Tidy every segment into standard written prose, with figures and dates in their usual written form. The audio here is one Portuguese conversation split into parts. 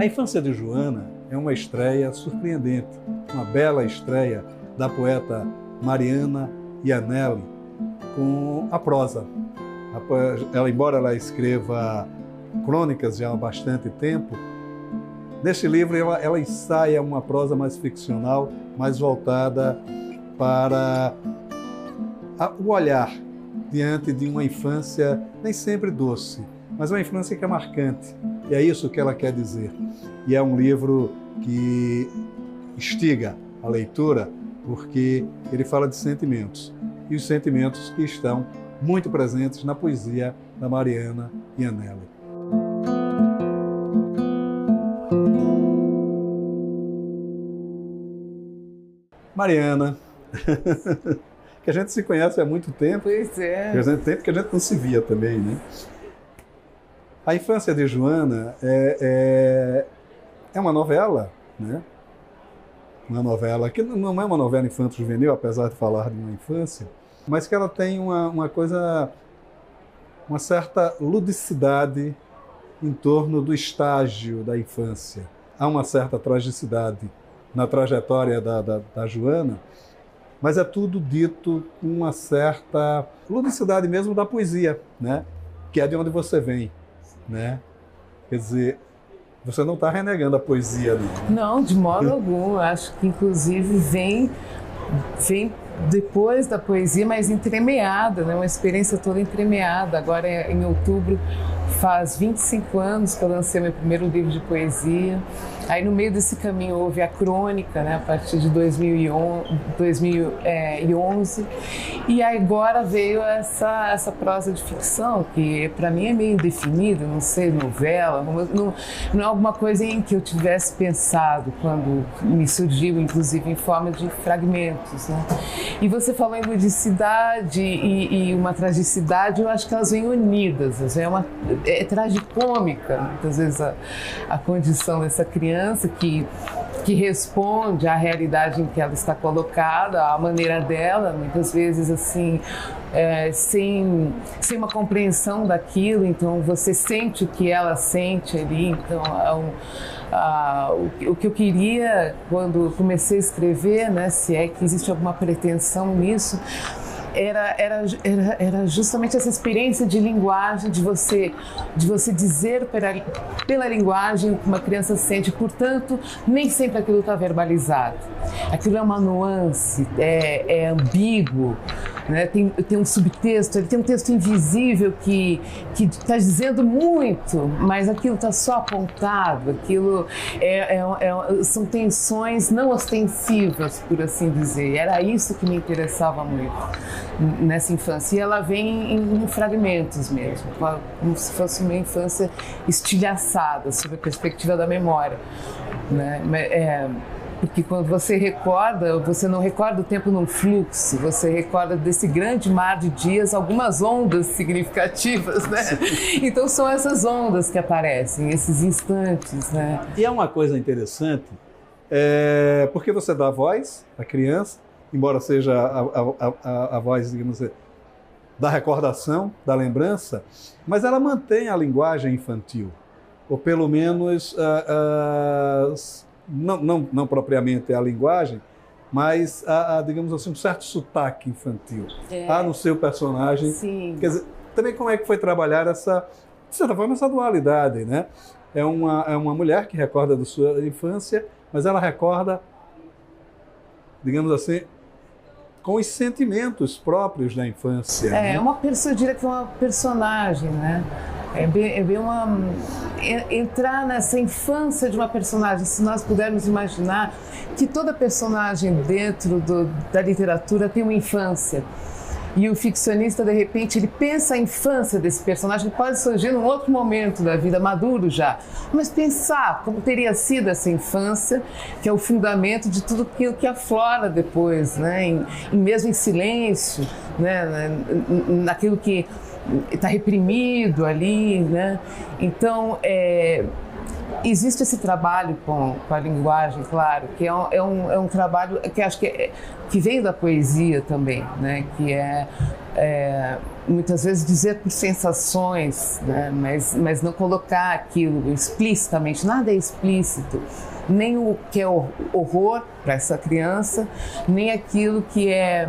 A Infância de Joana é uma estreia surpreendente, uma bela estreia da poeta Mariana Iannelli com a prosa. Embora ela escreva crônicas já há bastante tempo, neste livro ela ensaia uma prosa mais ficcional, mais voltada para o olhar diante de uma infância nem sempre doce, mas uma infância que é marcante. E é isso que ela quer dizer. E é um livro que instiga a leitura, porque ele fala de sentimentos. E os sentimentos que estão muito presentes na poesia da Mariana Iannelli. Mariana, que a gente se conhece há muito tempo. Pois é. Tempo que a gente não se via também, né? A Infância de Joana é uma novela, né? Uma novela que não é uma novela infanto-juvenil, apesar de falar de uma infância, mas que ela tem uma certa ludicidade em torno do estágio da infância. Há uma certa tragicidade na trajetória da Joana, mas é tudo dito com uma certa ludicidade mesmo da poesia, né? Que é de onde você vem, né? Quer dizer, você não está renegando a poesia, não? Não, de modo algum. Acho que, inclusive, vem depois da poesia, mas entremeada, né? Uma experiência toda entremeada. Agora, em outubro, faz 25 anos que eu lancei meu primeiro livro de poesia. Aí, no meio desse caminho, houve a crônica, né? A partir de 2011. E agora veio essa prosa de ficção, que para mim é meio indefinida, não sei, novela, não é alguma coisa em que eu tivesse pensado quando me surgiu, inclusive em forma de fragmentos, né? E você falou em ludicidade e uma tragicidade, eu acho que elas vêm unidas, é tragicômica, muitas vezes, a condição dessa criança que responde à realidade em que ela está colocada, à maneira dela, muitas vezes assim, sem uma compreensão daquilo, então você sente o que ela sente ali. Então o que eu queria quando comecei a escrever, né, se é que existe alguma pretensão nisso, era justamente essa experiência de linguagem, de você dizer pela linguagem o que uma criança sente. Portanto, nem sempre aquilo está verbalizado. Aquilo é uma nuance, é ambíguo, né? Tem um subtexto, tem um texto invisível que está dizendo muito, mas aquilo está só apontado. Aquilo são tensões não ostensivas, por assim dizer. Era isso que me interessava muito nessa infância. E ela vem em fragmentos mesmo, como se fosse uma infância estilhaçada, sob a perspectiva da memória, né? Porque quando você recorda, você não recorda o tempo num fluxo, você recorda desse grande mar de dias algumas ondas significativas, né? Então são essas ondas que aparecem, esses instantes, né? E é uma coisa interessante, porque você dá voz à criança, embora seja a voz, digamos, da recordação, da lembrança, mas ela mantém a linguagem infantil, ou pelo menos não propriamente a linguagem, mas digamos assim, um certo sotaque infantil. Há no seu personagem. Sim. Quer dizer, também como é que foi trabalhar de certa forma, essa dualidade, né? É uma mulher que recorda da sua infância, mas ela recorda, digamos assim, com os sentimentos próprios da infância. Né? Eu diria que é uma personagem, né? É bem entrar nessa infância de uma personagem, se nós pudermos imaginar que toda personagem dentro da literatura tem uma infância. E o ficcionista, de repente, ele pensa a infância desse personagem, que pode surgir num outro momento da vida, maduro já. Mas pensar como teria sido essa infância, que é o fundamento de tudo aquilo que aflora depois, né? Mesmo em silêncio, né? Naquilo que está reprimido ali, né? Então, existe esse trabalho com a linguagem, claro, que é um trabalho que acho que vem da poesia também, né? Que é muitas vezes dizer por sensações, né? Mas não colocar aquilo explicitamente, nada é explícito, nem o que é horror para essa criança, nem aquilo que é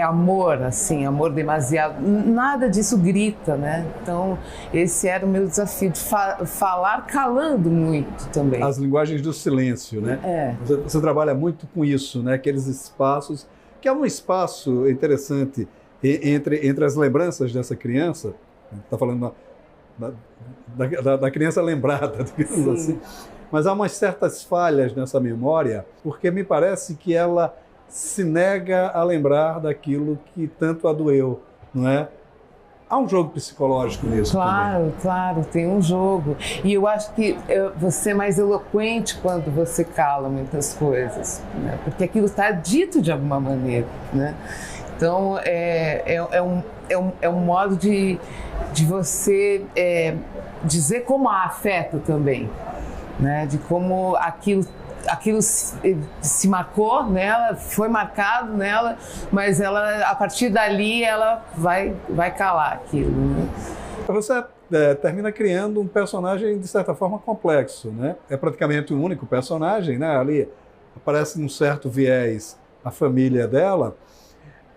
amor, assim, amor demasiado, nada disso grita, né? Então, esse era o meu desafio, de falar calando muito também. As linguagens do silêncio, né? Você trabalha muito com isso, né? Aqueles espaços, que é um espaço interessante entre as lembranças dessa criança, está falando da criança lembrada, digamos assim, mas há umas certas falhas nessa memória, porque me parece que ela se nega a lembrar daquilo que tanto a doeu, não é? Há um jogo psicológico nisso também. Claro, tem um jogo. E eu acho que você é mais eloquente quando você cala muitas coisas, né? Porque aquilo está dito de alguma maneira, né? Então, é um modo de você dizer como a afeta também, né? De como aquilo se marcou nela, foi marcado nela, mas ela, a partir dali, ela vai calar aquilo, né? Você termina criando um personagem, de certa forma, complexo, né? É praticamente um único personagem, né? Ali aparece num certo viés a família dela,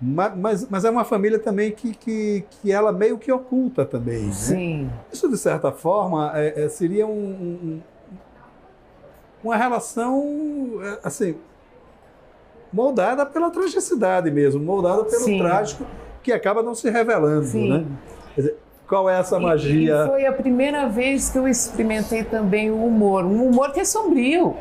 mas é uma família também que ela meio que oculta também, né? Sim. Isso, de certa forma, seria uma relação, assim, moldada pela tragicidade mesmo, moldada pelo trágico, que acaba não se revelando, né? Quer dizer, qual é essa magia? E foi a primeira vez que eu experimentei também o humor. Um humor que é sombrio,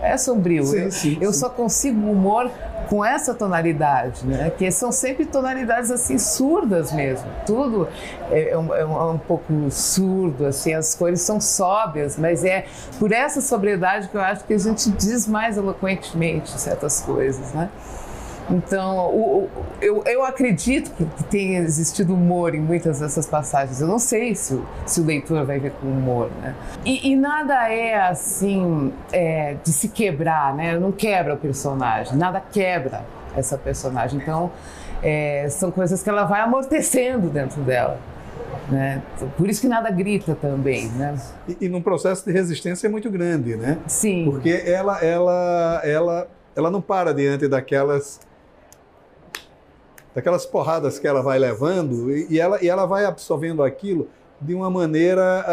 Eu só consigo humor com essa tonalidade, né? Que são sempre tonalidades assim surdas mesmo. Tudo é um pouco surdo, assim, as cores são sóbrias, mas é por essa sobriedade que eu acho que a gente diz mais eloquentemente certas coisas, né? Então, eu acredito que tenha existido humor em muitas dessas passagens. Eu não sei se o leitor vai ver com humor, né? E nada é assim, de se quebrar, né? Não quebra o personagem, nada quebra essa personagem. Então, são coisas que ela vai amortecendo dentro dela, né? Por isso que nada grita também, né? E num processo de resistência muito grande, né? Sim. Porque ela não para diante daquelas porradas que ela vai levando e ela vai absorvendo aquilo de uma maneira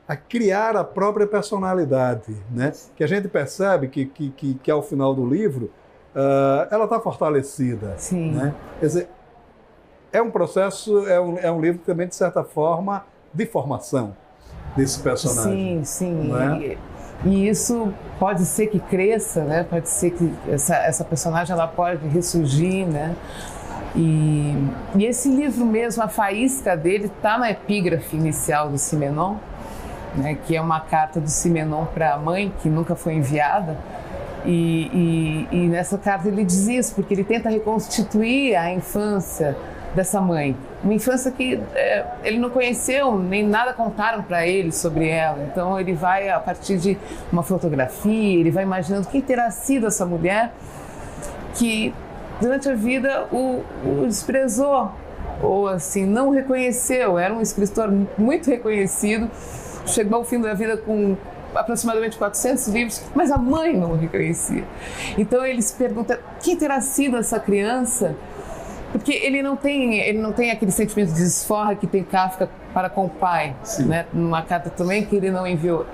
a criar a própria personalidade, né? Que a gente percebe que ao final do livro ela está fortalecida. Sim. Né? Quer dizer, é um processo, é um livro também, de certa forma, de formação desse personagem. Sim. Não é? E isso pode ser que cresça, né? Pode ser que essa personagem ela pode ressurgir, né? E esse livro mesmo, a faísca dele, está na epígrafe inicial do Simenon, né? Que é uma carta do Simenon para a mãe, que nunca foi enviada. E nessa carta ele diz isso, porque ele tenta reconstituir a infância dessa mãe. Uma infância que ele não conheceu, nem nada contaram para ele sobre ela. Então ele vai, a partir de uma fotografia, ele vai imaginando quem terá sido essa mulher que durante a vida o desprezou, ou assim, não reconheceu. Era um escritor muito reconhecido, chegou ao fim da vida com aproximadamente 400 livros, mas a mãe não o reconhecia. Então ele se pergunta, quem terá sido essa criança? Porque ele não tem aquele sentimento de desforra que tem Kafka para com o pai, né? Numa carta também que ele não enviou.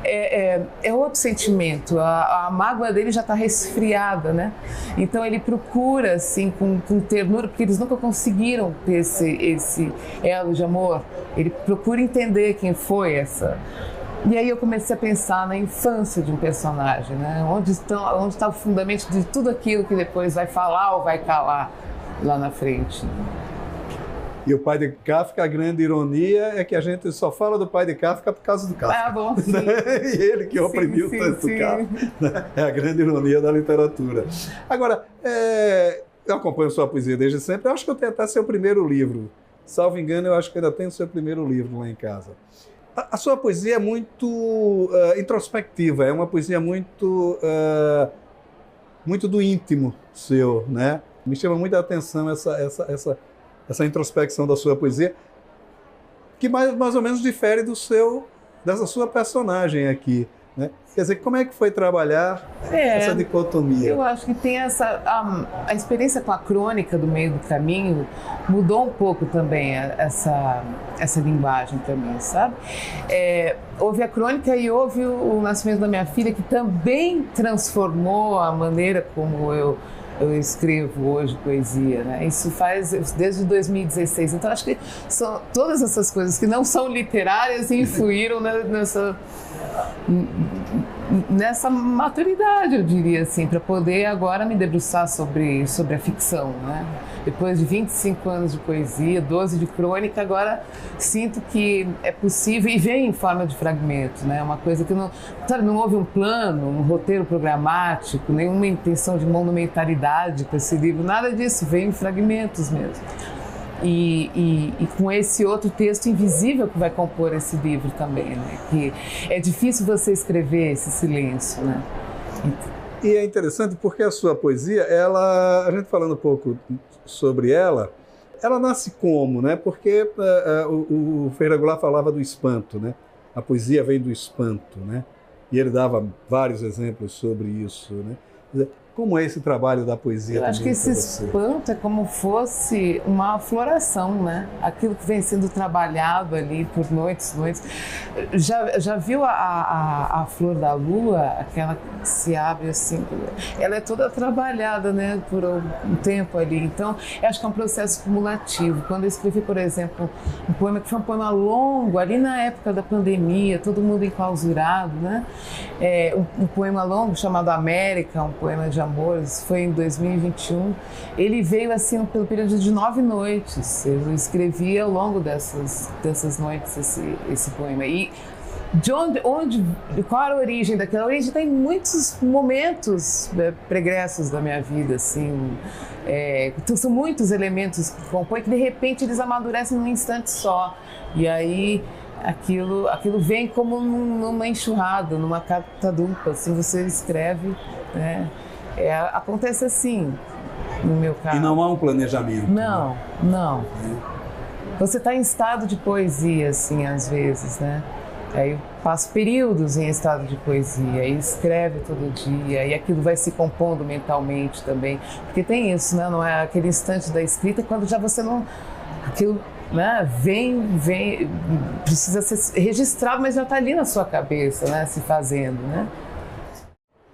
É outro sentimento, a mágoa dele já está resfriada, né? Então ele procura, assim, com ternura, porque eles nunca conseguiram ter esse elo de amor. Ele procura entender quem foi essa. E aí eu comecei a pensar na infância de um personagem, né? Onde está o fundamento de tudo aquilo que depois vai falar ou vai calar lá na frente. E o pai de Kafka, a grande ironia é que a gente só fala do pai de Kafka por causa do Kafka. Ah, bom, sim. E ele que oprimiu tanto o Kafka. Né? É a grande ironia da literatura. Agora, eu acompanho sua poesia desde sempre. Eu acho que eu tenho até seu primeiro livro. Salvo engano, eu acho que ainda tenho seu primeiro livro lá em casa. A sua poesia é muito introspectiva, é uma poesia muito do íntimo seu, né? Me chama muita atenção essa introspecção da sua poesia, que mais ou menos difere dessa sua personagem aqui, né? Quer dizer, como é que foi trabalhar essa dicotomia? Eu acho que tem a experiência com a crônica do meio do caminho mudou um pouco também essa linguagem para mim, sabe? Houve a crônica e houve o nascimento da minha filha, que também transformou a maneira como eu escrevo hoje poesia, né? Isso faz desde 2016. Então, acho que são todas essas coisas que não são literárias influíram nessa maturidade, eu diria assim, para poder agora me debruçar sobre a ficção, né? Depois de 25 anos de poesia, 12 de crônica, agora sinto que é possível e vem em forma de fragmento, né? Uma coisa que não houve um plano, um roteiro programático, nenhuma intenção de monumentalidade para esse livro, nada disso, vem em fragmentos mesmo. E com esse outro texto invisível que vai compor esse livro também, né? Que é difícil você escrever esse silêncio, né? E é interessante porque a sua poesia, a gente falando um pouco sobre ela nasce como, né? Porque o Ferreira Goulart falava do espanto, né? A poesia vem do espanto, né? E ele dava vários exemplos sobre isso, né? Quer dizer, como é esse trabalho da poesia? Eu acho que esse espanto é como fosse uma afloração, né? Aquilo que vem sendo trabalhado ali por noites. Já viu a flor da lua, aquela que se abre assim? Ela é toda trabalhada, né? Por um tempo ali. Então, eu acho que é um processo cumulativo. Quando eu escrevi, por exemplo, um poema que foi um poema longo, ali na época da pandemia, todo mundo enclausurado, né? Um poema longo chamado América, um poema de amor, isso foi em 2021. Ele veio assim pelo período de 9 noites. Eu escrevi ao longo dessas noites esse poema. E qual era a origem daquela? A origem tem muitos momentos pregressos da minha vida, assim. Então são muitos elementos que compõem que de repente eles amadurecem num instante só. E aí aquilo vem como numa enxurrada, numa catadumpa, assim, você escreve, né? Acontece assim, no meu caso. E não há um planejamento? Não. Você está em estado de poesia, assim, às vezes, né? Aí eu passo períodos em estado de poesia, aí escreve todo dia, e aquilo vai se compondo mentalmente também. Porque tem isso, né? Não é aquele instante da escrita quando já você não... Aquilo, né? Vem, precisa ser registrado, mas já está ali na sua cabeça, né? Se fazendo, né?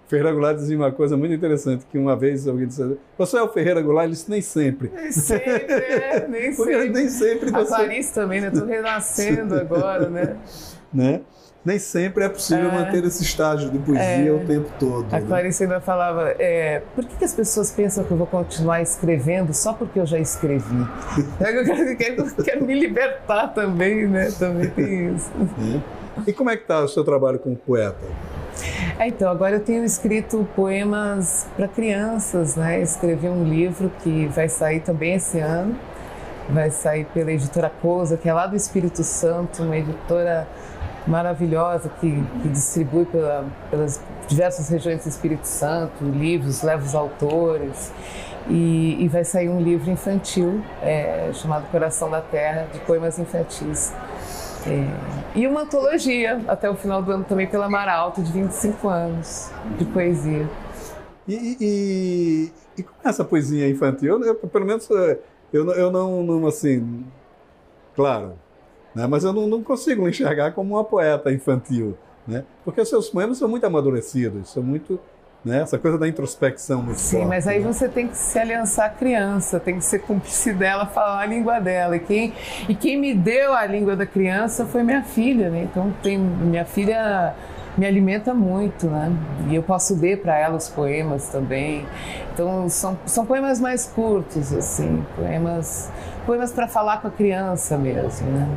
Ferreira Goulart dizia uma coisa muito interessante, que uma vez alguém disse: "Você é o Ferreira Goulart?" Ele disse: "Nem sempre." Nem sempre, nem Porque sempre. Nem sempre A Clarice também, né? Estou renascendo agora, né? Nem sempre é possível manter esse estágio de poesia o tempo todo. A Clarice ainda falava, por que as pessoas pensam que eu vou continuar escrevendo só porque eu já escrevi? Eu quero me libertar também, né? Também tem isso. E como é que está o seu trabalho como poeta? Então, agora eu tenho escrito poemas para crianças, né? Escrevi um livro que vai sair também esse ano. Vai sair pela editora Cousa, que é lá do Espírito Santo, uma editora maravilhosa que distribui pelas diversas regiões do Espírito Santo, livros, leva os autores. E vai sair um livro infantil chamado Coração da Terra, de poemas infantis. E uma antologia até o final do ano também pela Maralto, de 25 anos de poesia. E como é essa poesia infantil? Eu pelo menos, eu não assim, claro, né? Mas eu não consigo enxergar como uma poeta infantil, né? Porque os seus poemas são muito amadurecidos, são muito... Né? Essa coisa da introspecção muito forte. Sim, mas aí você tem que se aliançar à criança, tem que ser cúmplice dela, falar a língua dela. E quem me deu a língua da criança foi minha filha, né? Então minha filha me alimenta muito, né? E eu posso ler para ela os poemas também. Então são poemas mais curtos, assim, poemas para falar com a criança mesmo, né?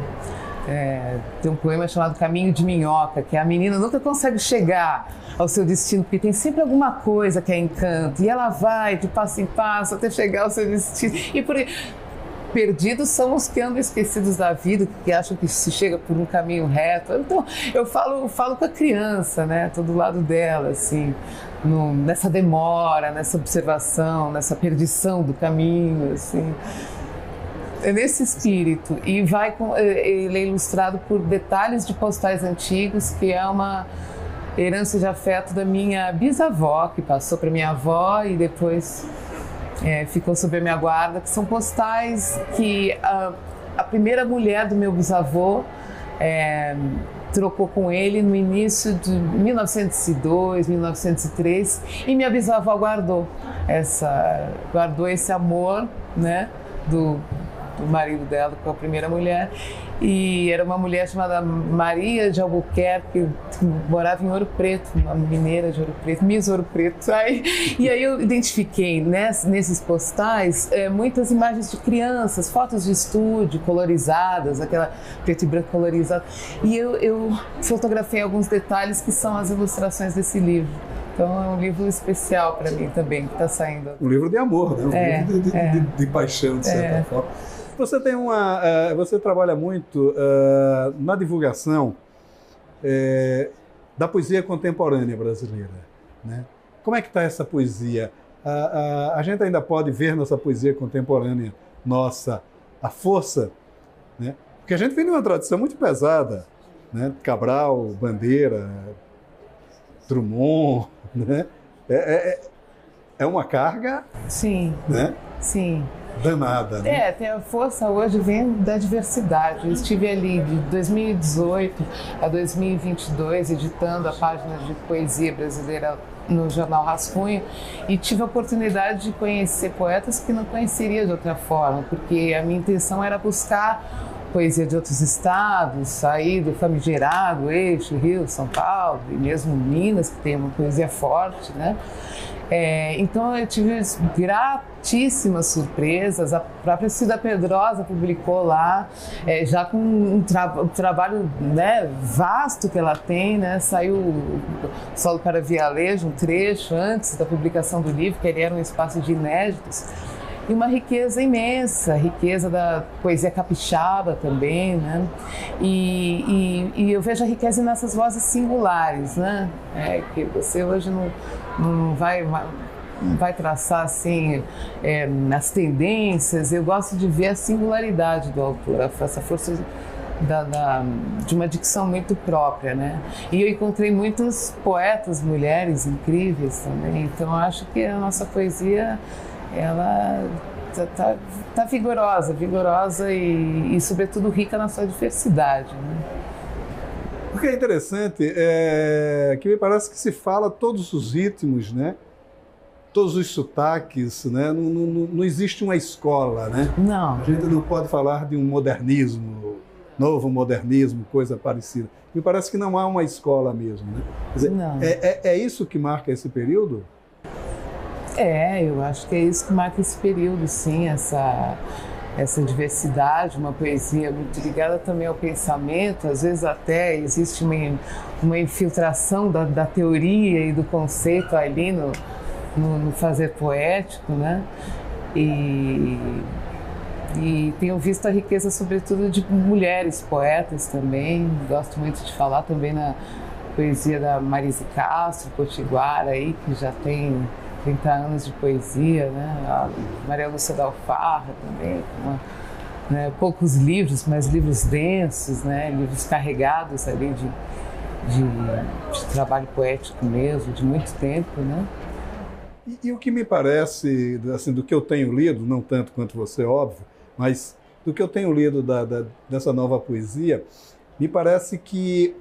Tem um poema chamado Caminho de Minhoca, que a menina nunca consegue chegar ao seu destino, porque tem sempre alguma coisa que é encanto, e ela vai de passo em passo até chegar ao seu destino. E perdidos são os que andam esquecidos da vida, que acham que se chega por um caminho reto. Então, eu falo com a criança, né? Tô do lado dela, assim, nessa demora, nessa observação, nessa perdição do caminho, assim. É nesse espírito. E ele é ilustrado por detalhes de postais antigos, que é uma herança de afeto da minha bisavó, que passou para minha avó e depois ficou sob a minha guarda, que são postais que a primeira mulher do meu bisavô trocou com ele no início de 1902, 1903, e minha bisavó guardou esse amor, né, do marido dela com a primeira mulher. E era uma mulher chamada Maria de Albuquerque, que morava em Ouro Preto, uma mineira de Ouro Preto, Miss Ouro Preto. E aí eu identifiquei nesses postais muitas imagens de crianças, fotos de estúdio colorizadas, aquela preto e branco colorizado. E eu fotografei alguns detalhes que são as ilustrações desse livro. Então é um livro especial para mim também, que está saindo. Um livro de amor, né? Um livro de paixão, de certa forma. Você trabalha muito na divulgação da poesia contemporânea brasileira, né? Como é que está essa poesia? A gente ainda pode ver nessa poesia contemporânea nossa a força, né? Porque a gente vem de uma tradição muito pesada, né? Cabral, Bandeira, Drummond, né? É uma carga, sim, né? Sim. Danada, né? Tem a força hoje vem da diversidade. Eu estive ali de 2018 a 2022 editando a página de poesia brasileira no jornal Rascunho e tive a oportunidade de conhecer poetas que não conheceria de outra forma, porque a minha intenção era buscar poesia de outros estados, sair do famigerado eixo, Rio, São Paulo e mesmo Minas, que tem uma poesia forte, né? Então eu tive gratíssimas surpresas. A própria Cida Pedrosa publicou lá, já com um trabalho, né, vasto que ela tem, né? Saiu Solo para Vialejo, um trecho antes da publicação do livro, que ele era um espaço de inéditos. E uma riqueza imensa, riqueza da poesia capixaba também, né? E eu vejo a riqueza nessas vozes singulares, né? Que você hoje não vai traçar assim as tendências. Eu gosto de ver a singularidade do autor, essa força de uma dicção muito própria, né? E eu encontrei muitas poetas, mulheres incríveis também. Então eu acho que a nossa poesia ela tá vigorosa e sobretudo rica na sua diversidade, né? O que é interessante é que me parece que se fala todos os ritmos, né? Todos os sotaques, né? Não existe uma escola, né? Não. A gente não pode falar de um modernismo, novo modernismo, coisa parecida. Me parece que não há uma escola mesmo, né? Quer dizer, não. É isso que marca esse período? Eu acho que é isso que marca esse período, sim, essa diversidade, uma poesia muito ligada também ao pensamento. Às vezes até existe uma infiltração da teoria e do conceito ali no fazer poético, né? E tenho visto a riqueza, sobretudo, de mulheres poetas também. Gosto muito de falar também na poesia da Marise Castro, Potiguara, aí, que já tem 30 anos de poesia, né? A Maria Lúcia da Alfarra também, né? Poucos livros, mas livros densos, né? Livros carregados ali de trabalho poético mesmo, de muito tempo, né? E o que me parece, assim, do que eu tenho lido, não tanto quanto você, óbvio, mas do que eu tenho lido dessa nova poesia, me parece que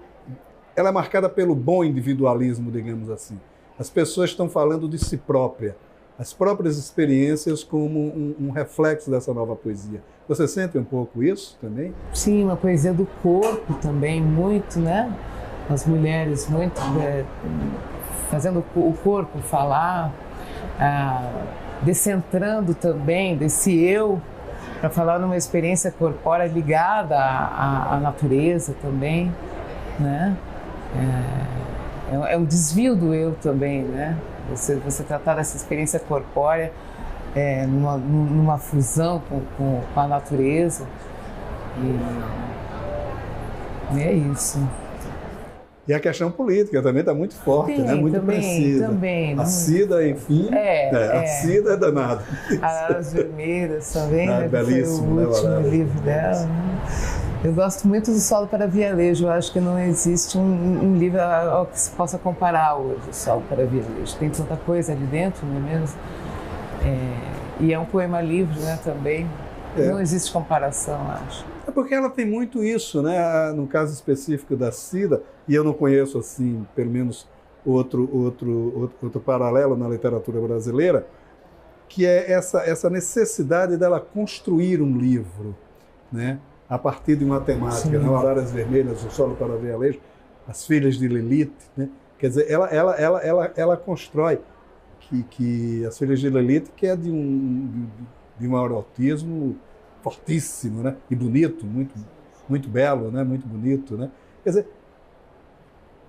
ela é marcada pelo bom individualismo, digamos assim. As pessoas estão falando de si própria, as próprias experiências como um reflexo dessa nova poesia. Você sente um pouco isso também? Sim, uma poesia do corpo também, muito, né? As mulheres muito fazendo o corpo falar, descentrando também desse eu, para falar numa experiência corpórea ligada à natureza também, né? É um desvio do eu também, né? Você tratar dessa experiência corpórea numa fusão com a natureza. E é isso. E a questão política também está muito forte, né? Muito precisa. Também. A Cida, enfim, a Cida é danada. As Vermelhas também, né? Belíssimo, foi o último né, livro dela. Né? Eu gosto muito do Solo para Vialejo. Eu acho que não existe um livro ao que se possa comparar hoje, o Solo para Vialejo. Tem tanta coisa ali dentro, não é mesmo? E é um poema livre, né, também. Não existe comparação, acho. É porque ela tem muito isso, né? No caso específico da Cida, e eu não conheço, assim, pelo menos outro paralelo na literatura brasileira, que é essa necessidade dela construir um livro, né? A partir de uma temática, né? Araras Vermelhas, O Solo para Vialejo, As Filhas de Lilith, né? Quer dizer, ela constrói que As Filhas de Lilith, que é de um erotismo fortíssimo, né? E bonito, muito belo, né? Muito bonito, né? Quer dizer,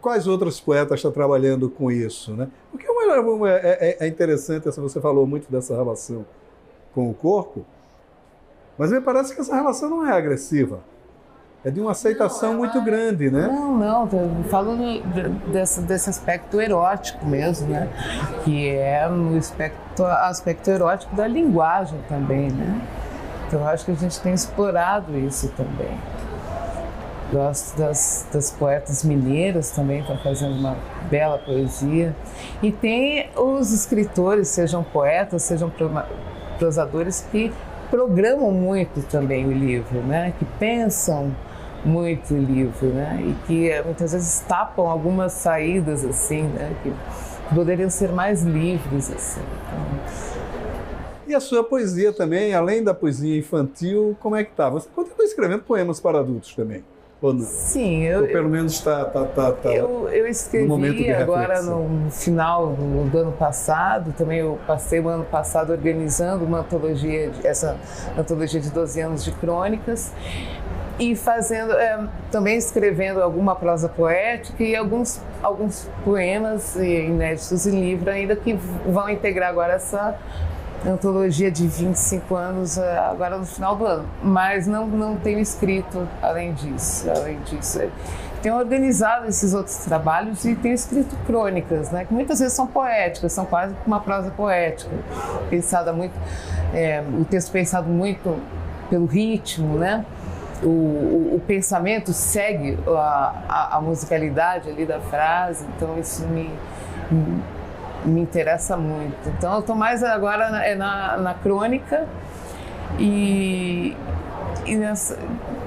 quais outros poetas estão trabalhando com isso, né? Porque é interessante, você falou muito dessa relação com o corpo, mas me parece que essa relação não é agressiva. É de uma aceitação muito grande, né? Não, falo desse aspecto erótico mesmo, né? Que é o aspecto erótico da linguagem também, né? Então, eu acho que a gente tem explorado isso também. Gosto das poetas mineiras também, estão fazendo uma bela poesia. E tem os escritores, sejam poetas, sejam prosadores, que programam muito também o livro, né? Que pensam muito o livro, né? E que muitas vezes tapam algumas saídas, assim, né? Que poderiam ser mais livres, assim. Então... E a sua poesia também, além da poesia infantil, como é que está? Você continua escrevendo poemas para adultos também, ou não? Sim, ou pelo menos está eu escrevi no momento de agora reflexão. no final do ano passado, também eu passei o ano passado organizando uma antologia, essa antologia de 12 anos de crônicas, e fazendo, também escrevendo alguma prosa poética e alguns poemas inéditos em livro ainda, que vão integrar agora essa antologia de 25 anos agora no final do ano, mas não tenho escrito além disso. Tenho organizado esses outros trabalhos e tenho escrito crônicas, né, que muitas vezes são poéticas, são quase uma prosa poética, o texto pensado muito pelo ritmo, né? O pensamento segue a musicalidade ali da frase, então isso me interessa muito. Então eu estou mais agora na crônica e nessa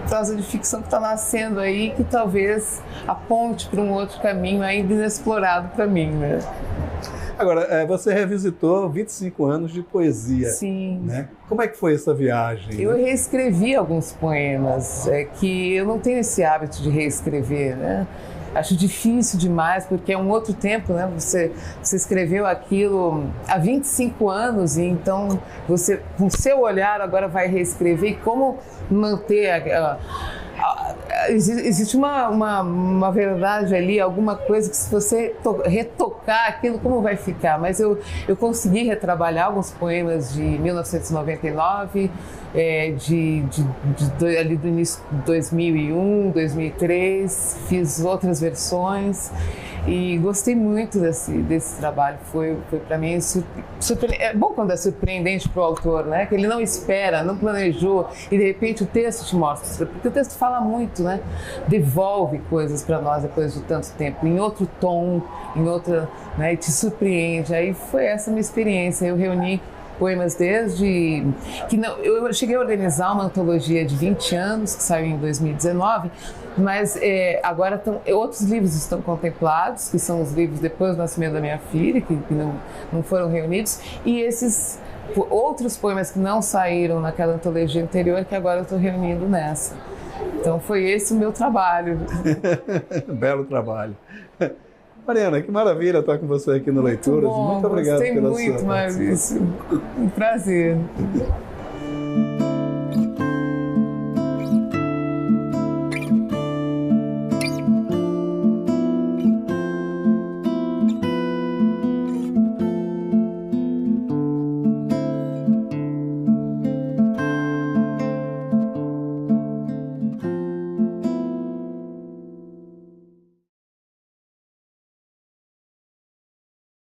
prosa de ficção que está nascendo aí, que talvez aponte para um outro caminho ainda inexplorado para mim, né? Agora, você revisitou 25 anos de poesia. Sim. Né? Como é que foi essa viagem? Eu reescrevi alguns poemas, que eu não tenho esse hábito de reescrever, né? Acho difícil demais, porque é um outro tempo, né? Você escreveu aquilo há 25 anos e então você, com o seu olhar, agora vai reescrever. E como manter existe uma verdade ali, alguma coisa que se você retocar aquilo, como vai ficar? Mas eu consegui retrabalhar alguns poemas de 1999, ali do início de 2001, 2003, fiz outras versões e gostei muito desse trabalho. Foi para mim é bom quando é surpreendente para o autor, né? Que ele não espera, não planejou e de repente o texto te mostra, porque o texto fala muito, né? Devolve coisas para nós depois de tanto tempo, em outro tom, em outra, né? E te surpreende. Aí foi essa minha experiência. Eu reuni poemas desde que eu cheguei a organizar uma antologia de 20 anos que saiu em 2019, mas agora outros livros estão contemplados, que são os livros depois do nascimento da minha filha, que não foram reunidos, e esses outros poemas que não saíram naquela antologia anterior, que agora eu estou reunindo nessa. Então foi esse o meu trabalho. Belo trabalho. Mariana, que maravilha estar com você aqui no Leituras. Muito obrigado pela sua participação. Gostei muito, Maurício. Um prazer.